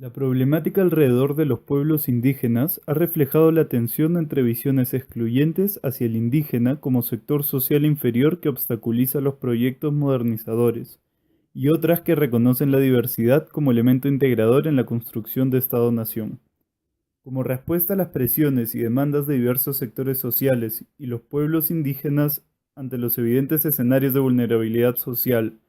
La problemática alrededor de los pueblos indígenas ha reflejado la tensión entre visiones excluyentes hacia el indígena como sector social inferior que obstaculiza los proyectos modernizadores, y otras que reconocen la diversidad como elemento integrador en la construcción de Estado-nación. Como respuesta a las presiones y demandas de diversos sectores sociales y los pueblos indígenas ante los evidentes escenarios de vulnerabilidad social,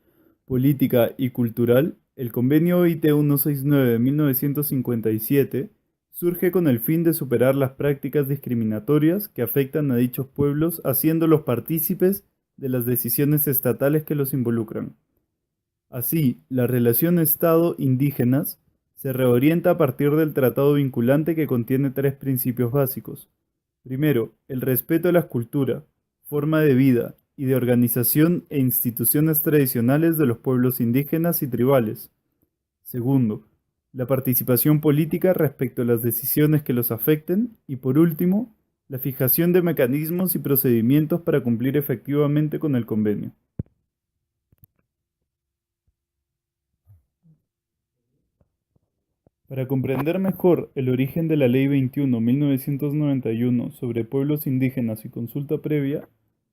política y cultural, el Convenio OIT 169 de 1957 surge con el fin de superar las prácticas discriminatorias que afectan a dichos pueblos, haciéndolos partícipes de las decisiones estatales que los involucran. Así, la relación Estado-indígenas se reorienta a partir del tratado vinculante que contiene tres principios básicos. Primero, el respeto a la cultura, forma de vida y de organización e instituciones tradicionales de los pueblos indígenas y tribales. Segundo, la participación política respecto a las decisiones que los afecten. Y por último, la fijación de mecanismos y procedimientos para cumplir efectivamente con el convenio. Para comprender mejor el origen de la Ley 21-1991 sobre pueblos indígenas y consulta previa,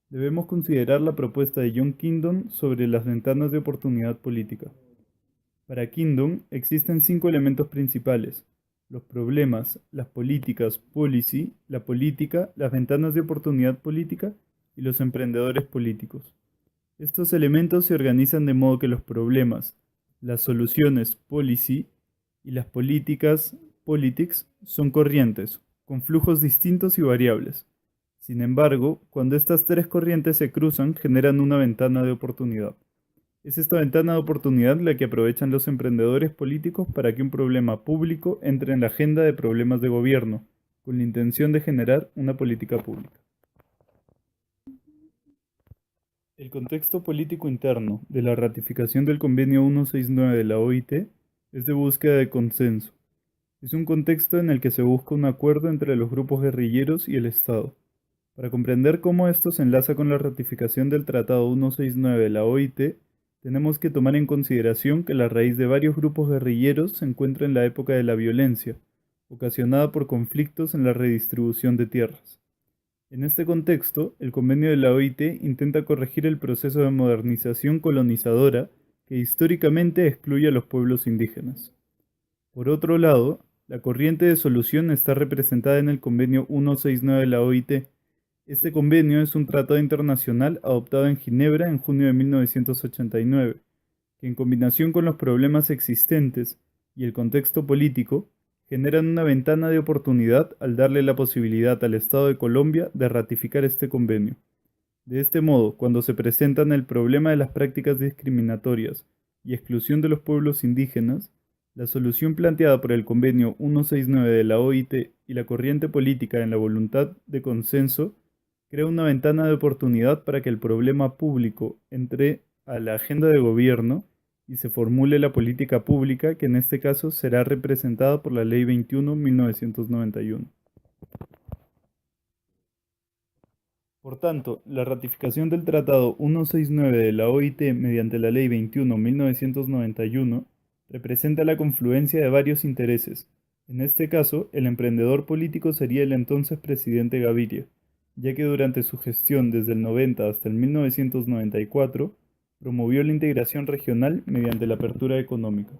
debemos considerar la propuesta de John Kingdon sobre las ventanas de oportunidad política. Para Kingdon existen cinco elementos principales: los problemas, las políticas, policy, la política, las ventanas de oportunidad política y los emprendedores políticos. Estos elementos se organizan de modo que los problemas, las soluciones, policy, y las políticas, politics, son corrientes, con flujos distintos y variables. Sin embargo, cuando estas tres corrientes se cruzan, generan una ventana de oportunidad. Es esta ventana de oportunidad la que aprovechan los emprendedores políticos para que un problema público entre en la agenda de problemas de gobierno, con la intención de generar una política pública. El contexto político interno de la ratificación del Convenio 169 de la OIT es de búsqueda de consenso. Es un contexto en el que se busca un acuerdo entre los grupos guerrilleros y el Estado. Para comprender cómo esto se enlaza con la ratificación del Tratado 169 de la OIT, tenemos que tomar en consideración que la raíz de varios grupos guerrilleros se encuentra en la época de la violencia, ocasionada por conflictos en la redistribución de tierras. En este contexto, el convenio de la OIT intenta corregir el proceso de modernización colonizadora que históricamente excluye a los pueblos indígenas. Por otro lado, la corriente de solución está representada en el convenio 169 de la OIT. Este convenio es un tratado internacional adoptado en Ginebra en junio de 1989, que en combinación con los problemas existentes y el contexto político, generan una ventana de oportunidad al darle la posibilidad al Estado de Colombia de ratificar este convenio. De este modo, cuando se presentan el problema de las prácticas discriminatorias y exclusión de los pueblos indígenas, la solución planteada por el Convenio 169 de la OIT y la corriente política en la voluntad de consenso crea una ventana de oportunidad para que el problema público entre a la agenda de gobierno y se formule la política pública, que en este caso será representada por la Ley 21-1991. Por tanto, la ratificación del Tratado 169 de la OIT mediante la Ley 21-1991 representa la confluencia de varios intereses. En este caso, el emprendedor político sería el entonces presidente Gaviria, ya que durante su gestión desde el 90 hasta el 1994 promovió la integración regional mediante la apertura económica.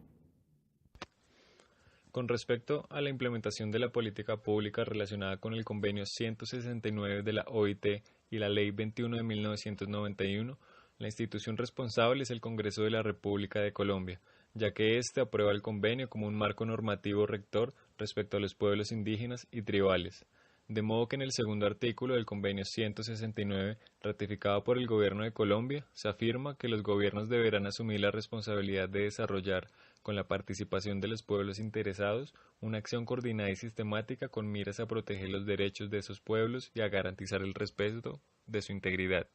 Con respecto a la implementación de la política pública relacionada con el Convenio 169 de la OIT y la Ley 21 de 1991, la institución responsable es el Congreso de la República de Colombia, ya que éste aprueba el convenio como un marco normativo rector respecto a los pueblos indígenas y tribales. De modo que en el segundo artículo del Convenio 169, ratificado por el Gobierno de Colombia, se afirma que los gobiernos deberán asumir la responsabilidad de desarrollar, con la participación de los pueblos interesados, una acción coordinada y sistemática con miras a proteger los derechos de esos pueblos y a garantizar el respeto de su integridad.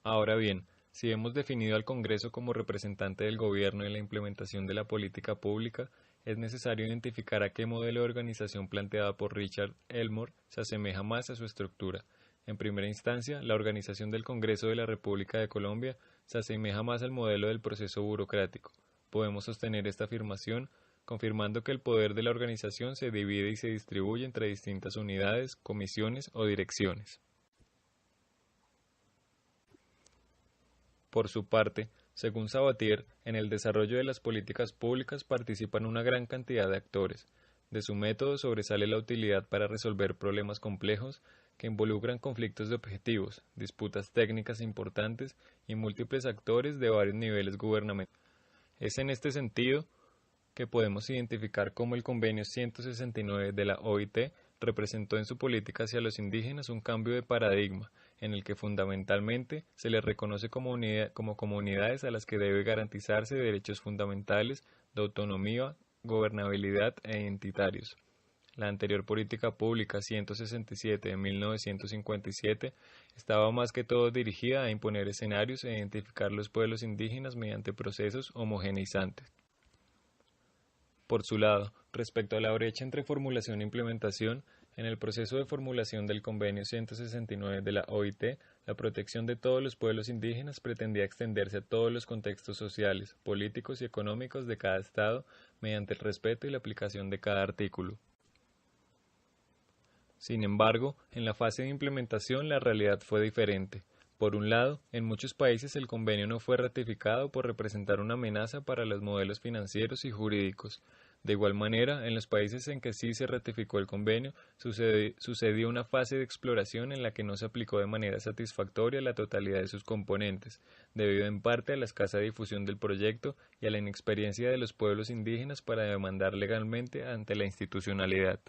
Ahora bien, si hemos definido al Congreso como representante del gobierno en la implementación de la política pública, es necesario identificar a qué modelo de organización planteada por Richard Elmore se asemeja más a su estructura. En primera instancia, la organización del Congreso de la República de Colombia se asemeja más al modelo del proceso burocrático. Podemos sostener esta afirmación confirmando que el poder de la organización se divide y se distribuye entre distintas unidades, comisiones o direcciones. Por su parte, según Sabatier, en el desarrollo de las políticas públicas participan una gran cantidad de actores. De su método sobresale la utilidad para resolver problemas complejos que involucran conflictos de objetivos, disputas técnicas importantes y múltiples actores de varios niveles gubernamentales. Es en este sentido que podemos identificar cómo el Convenio 169 de la OIT representó en su política hacia los indígenas un cambio de paradigma, en el que fundamentalmente se les reconoce como comunidades a las que debe garantizarse derechos fundamentales de autonomía, gobernabilidad e identitarios. La anterior política pública 167 de 1957 estaba más que todo dirigida a imponer escenarios e identificar los pueblos indígenas mediante procesos homogeneizantes. Por su lado, respecto a la brecha entre formulación e implementación, en el proceso de formulación del Convenio 169 de la OIT, la protección de todos los pueblos indígenas pretendía extenderse a todos los contextos sociales, políticos y económicos de cada Estado mediante el respeto y la aplicación de cada artículo. Sin embargo, en la fase de implementación la realidad fue diferente. Por un lado, en muchos países el convenio no fue ratificado por representar una amenaza para los modelos financieros y jurídicos. De igual manera, en los países en que sí se ratificó el convenio, sucedió una fase de exploración en la que no se aplicó de manera satisfactoria la totalidad de sus componentes, debido en parte a la escasa difusión del proyecto y a la inexperiencia de los pueblos indígenas para demandar legalmente ante la institucionalidad.